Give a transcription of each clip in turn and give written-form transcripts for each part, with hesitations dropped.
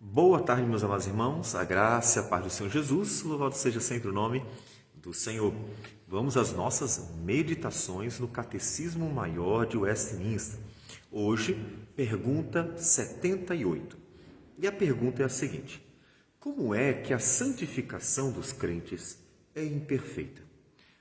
Boa tarde, meus amados irmãos, a graça e a paz do Senhor Jesus, louvado seja sempre o nome do Senhor. Vamos às nossas meditações no Catecismo Maior de Westminster. Hoje, pergunta 78. E a pergunta é a seguinte: como é que a santificação dos crentes é imperfeita?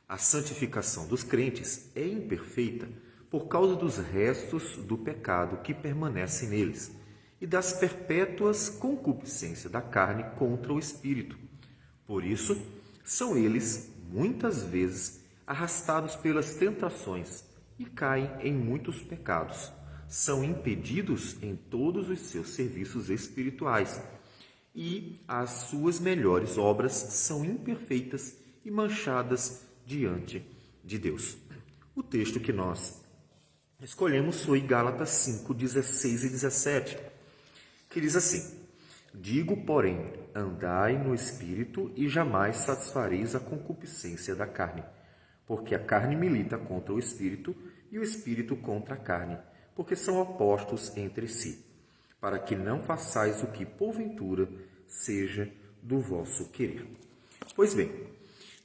A santificação dos crentes é imperfeita por causa dos restos do pecado que permanecem neles e das perpétuas concupiscências da carne contra o espírito. Por isso, são eles, muitas vezes, arrastados pelas tentações e caem em muitos pecados. São impedidos em todos os seus serviços espirituais e as suas melhores obras são imperfeitas e manchadas diante de Deus. O texto que nós escolhemos foi Gálatas 5, 16 e 17, que diz assim: digo, porém, andai no Espírito e jamais satisfareis a concupiscência da carne, porque a carne milita contra o Espírito e o Espírito contra a carne, porque são opostos entre si, para que não façais o que, porventura, seja do vosso querer. Pois bem,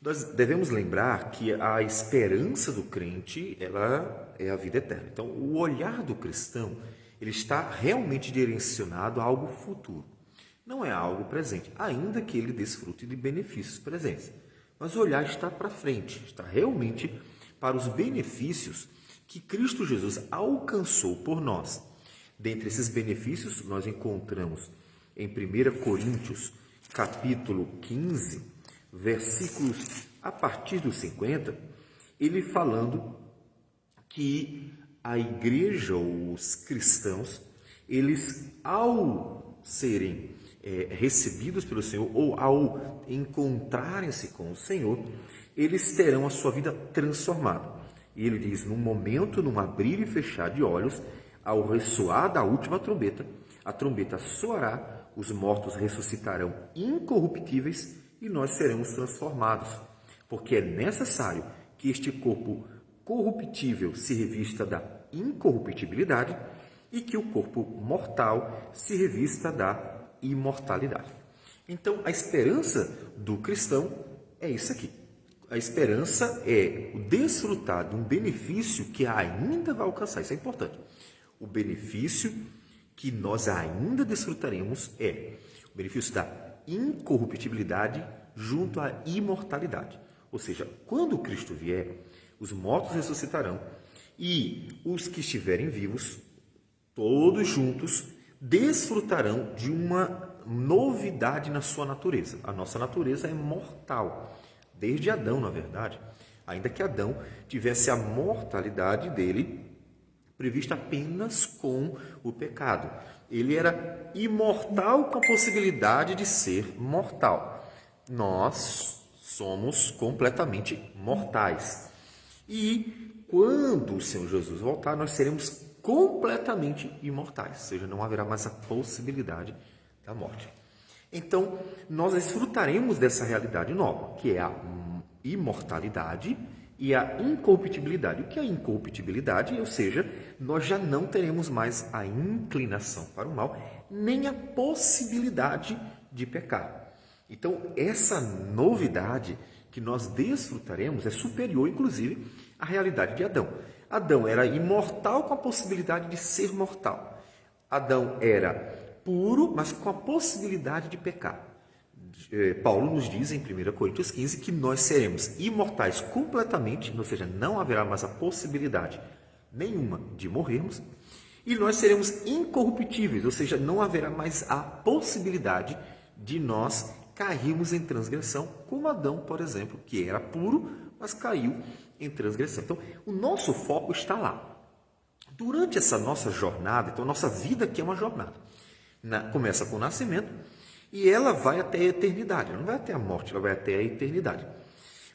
nós devemos lembrar que a esperança do crente, ela é a vida eterna. Então, o olhar do cristão, ele está realmente direcionado a algo futuro. Não é algo presente, ainda que ele desfrute de benefícios presentes. Mas o olhar está para frente, está realmente para os benefícios que Cristo Jesus alcançou por nós. Dentre esses benefícios, nós encontramos em 1 Coríntios, capítulo 15, versículos a partir dos 50, ele falando que a igreja, os cristãos, eles ao serem recebidos pelo Senhor ou ao encontrarem-se com o Senhor, eles terão a sua vida transformada. E ele diz, num momento, num abrir e fechar de olhos, ao ressoar da última trombeta, a trombeta soará, os mortos ressuscitarão incorruptíveis e nós seremos transformados, porque é necessário que este corpo corruptível se revista da incorruptibilidade e que o corpo mortal se revista da imortalidade. Então, a esperança do cristão é isso aqui. A esperança é o desfrutar de um benefício que ainda vai alcançar. Isso é importante. O benefício que nós ainda desfrutaremos é o benefício da incorruptibilidade junto à imortalidade. Ou seja, quando Cristo vier, os mortos ressuscitarão e os que estiverem vivos, todos juntos, desfrutarão de uma novidade na sua natureza. A nossa natureza é mortal, desde Adão, na verdade. Ainda que Adão tivesse a mortalidade dele prevista apenas com o pecado. Ele era imortal com a possibilidade de ser mortal. Nós somos completamente mortais. E quando o Senhor Jesus voltar, nós seremos completamente imortais, ou seja, não haverá mais a possibilidade da morte. Então, nós desfrutaremos dessa realidade nova, que é a imortalidade e a incorruptibilidade. O que é a incorruptibilidade? Ou seja, nós já não teremos mais a inclinação para o mal, nem a possibilidade de pecar. Então, essa novidade que nós desfrutaremos é superior, inclusive, à realidade de Adão. Adão era imortal com a possibilidade de ser mortal. Adão era puro, mas com a possibilidade de pecar. Paulo nos diz em 1 Coríntios 15 que nós seremos imortais completamente, ou seja, não haverá mais a possibilidade nenhuma de morrermos, e nós seremos incorruptíveis, ou seja, não haverá mais a possibilidade de nós cairmos em transgressão, como Adão, por exemplo, que era puro, mas caiu em transgressão. Então, o nosso foco está lá. Durante essa nossa jornada, então, nossa vida aqui é uma jornada. Começa com o nascimento e ela vai até a eternidade. Ela não vai até a morte, ela vai até a eternidade.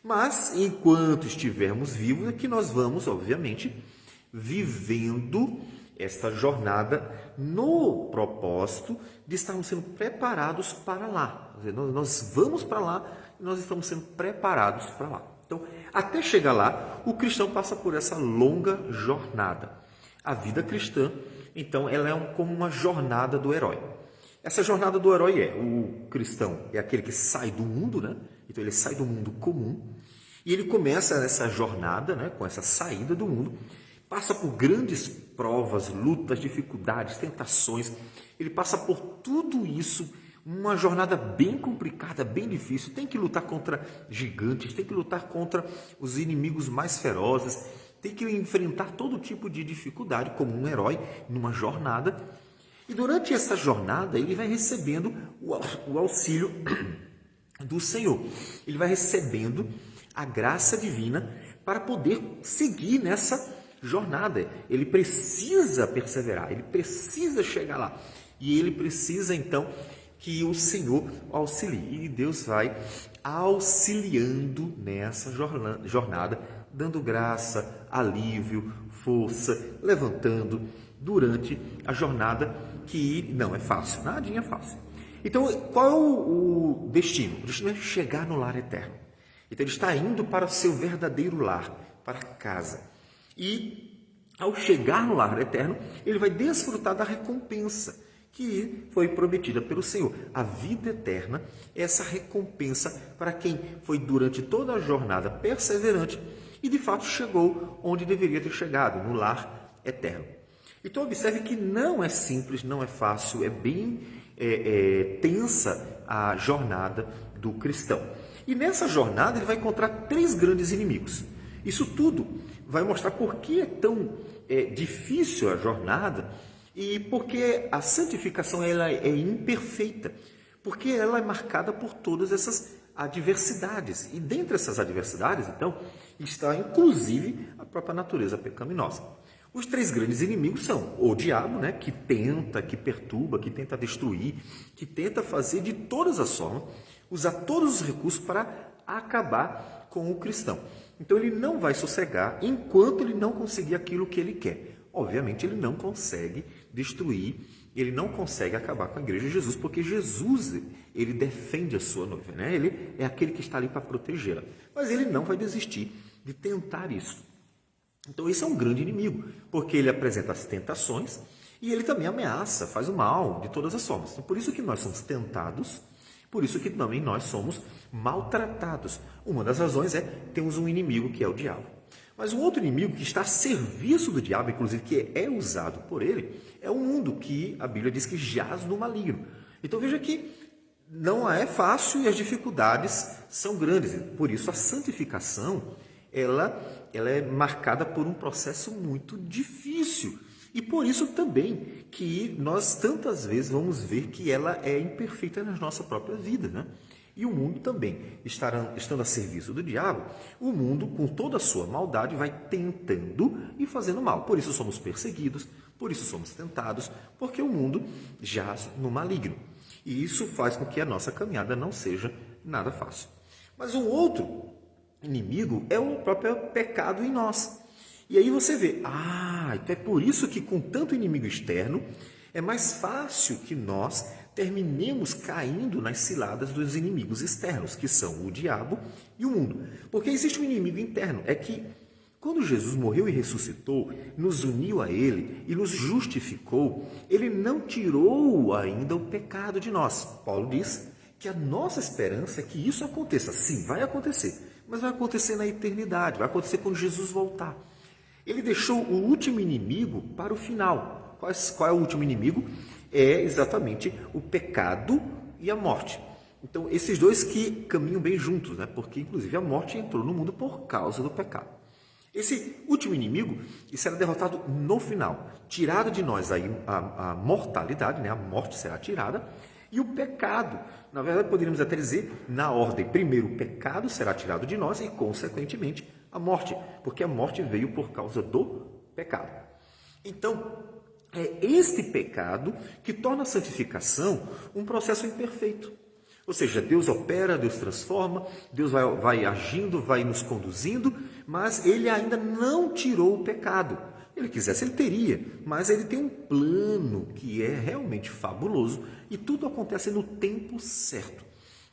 Mas, enquanto estivermos vivos, é que nós vamos, obviamente, vivendo esta jornada no propósito de estarmos sendo preparados para lá. Quer dizer, nós vamos para lá e nós estamos sendo preparados para lá. Então, até chegar lá, o cristão passa por essa longa jornada. A vida cristã, então, ela é como uma jornada do herói. Essa jornada do herói o cristão é aquele que sai do mundo, né? Então ele sai do mundo comum e ele começa essa jornada, né? Com essa saída do mundo, passa por grandes provas, lutas, dificuldades, tentações, ele passa por tudo isso, uma jornada bem complicada, bem difícil, tem que lutar contra gigantes, tem que lutar contra os inimigos mais ferozes, tem que enfrentar todo tipo de dificuldade como um herói numa jornada. E durante essa jornada ele vai recebendo o auxílio do Senhor. Ele vai recebendo a graça divina para poder seguir nessa jornada. Ele precisa perseverar, ele precisa chegar lá. E ele precisa então que o Senhor auxilie. E Deus vai auxiliando nessa jornada, dando graça, alívio, força, levantando durante a jornada que não é fácil, nadinha é fácil. Então, qual é o destino? O destino é chegar no lar eterno. Então, ele está indo para o seu verdadeiro lar, para casa. E, ao chegar no lar eterno, ele vai desfrutar da recompensa que foi prometida pelo Senhor. A vida eterna é essa recompensa para quem foi durante toda a jornada perseverante e, de fato, chegou onde deveria ter chegado, no lar eterno. Então, observe que não é simples, não é fácil, é bem tensa a jornada do cristão. E nessa jornada ele vai encontrar 3 grandes inimigos. Isso tudo vai mostrar por que é tão difícil a jornada e porque a santificação ela é imperfeita, porque ela é marcada por todas essas adversidades. E dentre essas adversidades, então, está inclusive a própria natureza pecaminosa. Os 3 grandes inimigos são o diabo, né, que tenta, que perturba, que tenta destruir, que tenta fazer de todas as formas, usar todos os recursos para acabar com o cristão. Então ele não vai sossegar enquanto ele não conseguir aquilo que ele quer. Obviamente ele não consegue destruir, ele não consegue acabar com a igreja de Jesus, porque Jesus, ele defende a sua noiva, né? Ele é aquele que está ali para protegê-la. Mas ele não vai desistir de tentar isso. Então esse é um grande inimigo, porque ele apresenta as tentações e ele também ameaça, faz o mal de todas as formas. Então, por isso que nós somos tentados, por isso que também nós somos maltratados. Uma das razões é temos um inimigo que é o diabo. Mas um outro inimigo que está a serviço do diabo, inclusive que é usado por ele, é o mundo que a Bíblia diz que jaz no maligno. Então veja que não é fácil e as dificuldades são grandes. Por isso a santificação ela é marcada por um processo muito difícil. E por isso também que nós tantas vezes vamos ver que ela é imperfeita na nossa própria vida, né? E o mundo também, estando a serviço do diabo, o mundo, com toda a sua maldade, vai tentando e fazendo mal. Por isso somos perseguidos, por isso somos tentados, porque o mundo jaz no maligno. E isso faz com que a nossa caminhada não seja nada fácil. Mas um outro inimigo é o próprio pecado em nós. E aí você vê, então é por isso que com tanto inimigo externo, é mais fácil que nós terminemos caindo nas ciladas dos inimigos externos, que são o diabo e o mundo. Porque existe um inimigo interno, é que quando Jesus morreu e ressuscitou, nos uniu a ele e nos justificou, ele não tirou ainda o pecado de nós. Paulo diz que a nossa esperança é que isso aconteça. Sim, vai acontecer, mas vai acontecer na eternidade, vai acontecer quando Jesus voltar. Ele deixou o último inimigo para o final. Qual é o último inimigo? É exatamente o pecado e a morte. Então, esses dois que caminham bem juntos, né? Porque, inclusive, a morte entrou no mundo por causa do pecado. Esse último inimigo será derrotado no final. Tirado de nós aí a mortalidade, né? A morte será tirada. E o pecado, na verdade, poderíamos até dizer, na ordem. Primeiro, o pecado será tirado de nós e, consequentemente, a morte. Porque a morte veio por causa do pecado. Então, é este pecado que torna a santificação um processo imperfeito. Ou seja, Deus opera, Deus transforma, Deus vai agindo, vai nos conduzindo, mas Ele ainda não tirou o pecado. Ele quisesse, Ele teria, mas Ele tem um plano que é realmente fabuloso e tudo acontece no tempo certo.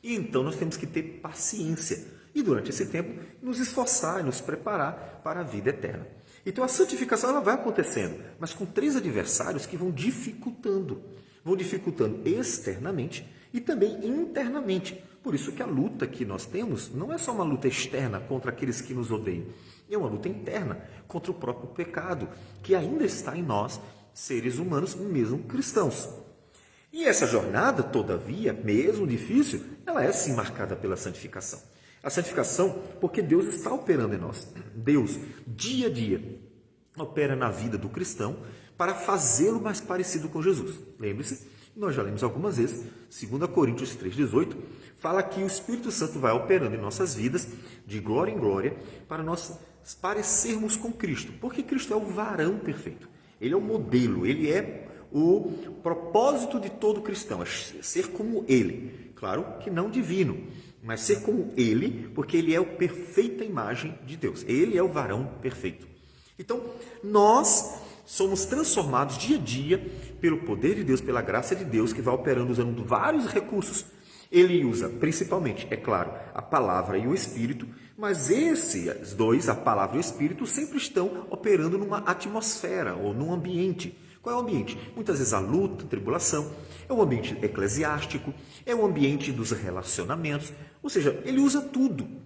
E então nós temos que ter paciência e durante esse tempo nos esforçar e nos preparar para a vida eterna. Então a santificação ela vai acontecendo, mas com 3 adversários que vão dificultando. vão dificultando externamente e também internamente. Por isso que a luta que nós temos não é só uma luta externa contra aqueles que nos odeiam, é uma luta interna contra o próprio pecado, que ainda está em nós, seres humanos, mesmo cristãos. E essa jornada, todavia, mesmo difícil, ela é sim marcada pela santificação. A santificação, porque Deus está operando em nós. Deus, dia a dia, opera na vida do cristão para fazê-lo mais parecido com Jesus. Lembre-se, nós já lemos algumas vezes, 2 Coríntios 3,18, fala que o Espírito Santo vai operando em nossas vidas, de glória em glória, para nós parecermos com Cristo. Porque Cristo é o varão perfeito. Ele é o modelo, ele é o propósito de todo cristão, é ser como ele. Claro que não divino, mas ser como ele, porque ele é a perfeita imagem de Deus. Ele é o varão perfeito. Então, nós somos transformados dia a dia pelo poder de Deus, pela graça de Deus, que vai operando usando vários recursos. Ele usa principalmente, é claro, a palavra e o Espírito, mas esses dois, a palavra e o Espírito, sempre estão operando numa atmosfera ou num ambiente. Qual é o ambiente? Muitas vezes a luta, a tribulação, é o ambiente eclesiástico, é o ambiente dos relacionamentos, ou seja, ele usa tudo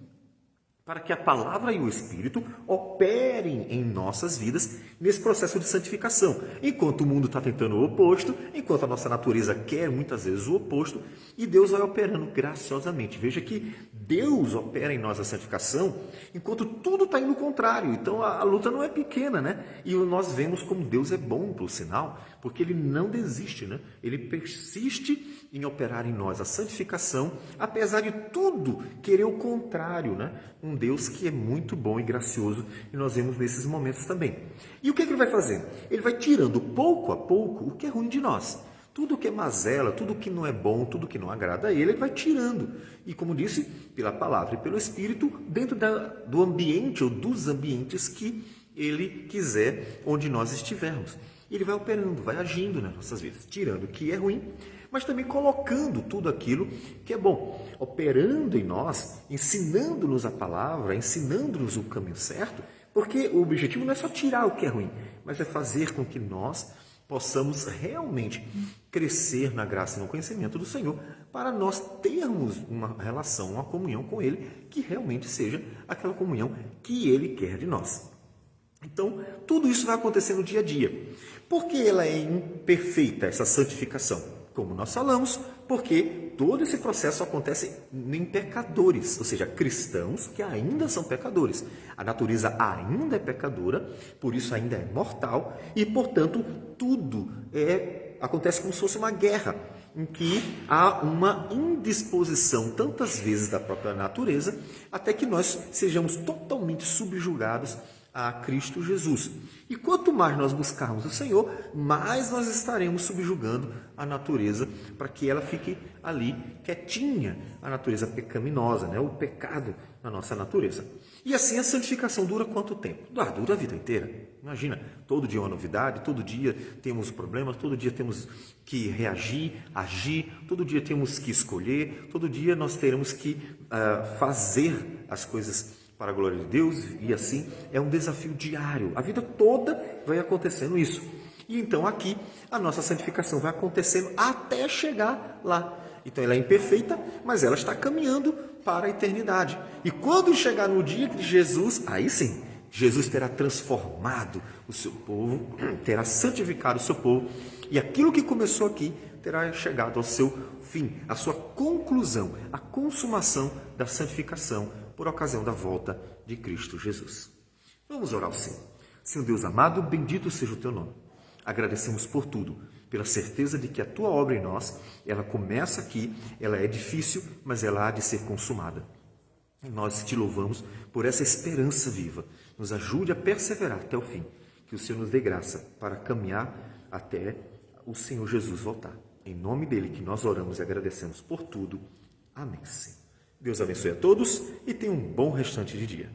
para que a palavra e o Espírito operem em nossas vidas nesse processo de santificação. Enquanto o mundo está tentando o oposto, enquanto a nossa natureza quer muitas vezes o oposto, e Deus vai operando graciosamente. Veja que Deus opera em nós a santificação, enquanto tudo está indo ao contrário. Então a luta não é pequena, né? E nós vemos como Deus é bom, por sinal, porque Ele não desiste, né? Ele persiste em operar em nós a santificação, apesar de tudo querer o contrário, né? Um Deus que é muito bom e gracioso, e nós vemos nesses momentos também. E o que ele vai fazendo? Ele vai tirando pouco a pouco o que é ruim de nós. Tudo que é mazela, tudo que não é bom, tudo que não agrada a ele vai tirando. E como disse, pela palavra e pelo Espírito, dentro do ambiente ou dos ambientes que ele quiser, onde nós estivermos. Ele vai operando, vai agindo nas nossas vidas, tirando o que é ruim, mas também colocando tudo aquilo que é bom, operando em nós, ensinando-nos a palavra, ensinando-nos o caminho certo, porque o objetivo não é só tirar o que é ruim, mas é fazer com que nós possamos realmente crescer na graça e no conhecimento do Senhor, para nós termos uma relação, uma comunhão com Ele, que realmente seja aquela comunhão que Ele quer de nós. Então, tudo isso vai acontecer no dia a dia. Por que ela é imperfeita, essa santificação? Como nós falamos, porque todo esse processo acontece em pecadores, ou seja, cristãos que ainda são pecadores. A natureza ainda é pecadora, por isso ainda é mortal, e, portanto, tudo acontece como se fosse uma guerra, em que há uma indisposição, tantas vezes, da própria natureza, até que nós sejamos totalmente subjugados a Cristo Jesus. E quanto mais nós buscarmos o Senhor, mais nós estaremos subjugando a natureza para que ela fique ali quietinha, a natureza pecaminosa, né? O pecado na nossa natureza. E assim a santificação dura quanto tempo? Dura a vida inteira. Imagina, todo dia é uma novidade, todo dia temos problemas, todo dia temos que reagir, agir, todo dia temos que escolher, todo dia nós teremos que fazer as coisas para a glória de Deus, e assim é um desafio diário. A vida toda vai acontecendo isso. E então aqui a nossa santificação vai acontecendo até chegar lá. Então ela é imperfeita, mas ela está caminhando para a eternidade. E quando chegar no dia de Jesus, aí sim, Jesus terá transformado o seu povo, terá santificado o seu povo, e aquilo que começou aqui terá chegado ao seu fim, a sua conclusão, a consumação da santificação por ocasião da volta de Cristo Jesus. Vamos orar ao Senhor. Senhor Deus amado, bendito seja o teu nome. Agradecemos por tudo, pela certeza de que a tua obra em nós, ela começa aqui, ela é difícil, mas ela há de ser consumada. E nós te louvamos por essa esperança viva. Nos ajude a perseverar até o fim. Que o Senhor nos dê graça para caminhar até o Senhor Jesus voltar. Em nome dele que nós oramos e agradecemos por tudo. Amém. Sim. Deus abençoe a todos e tenha um bom restante de dia.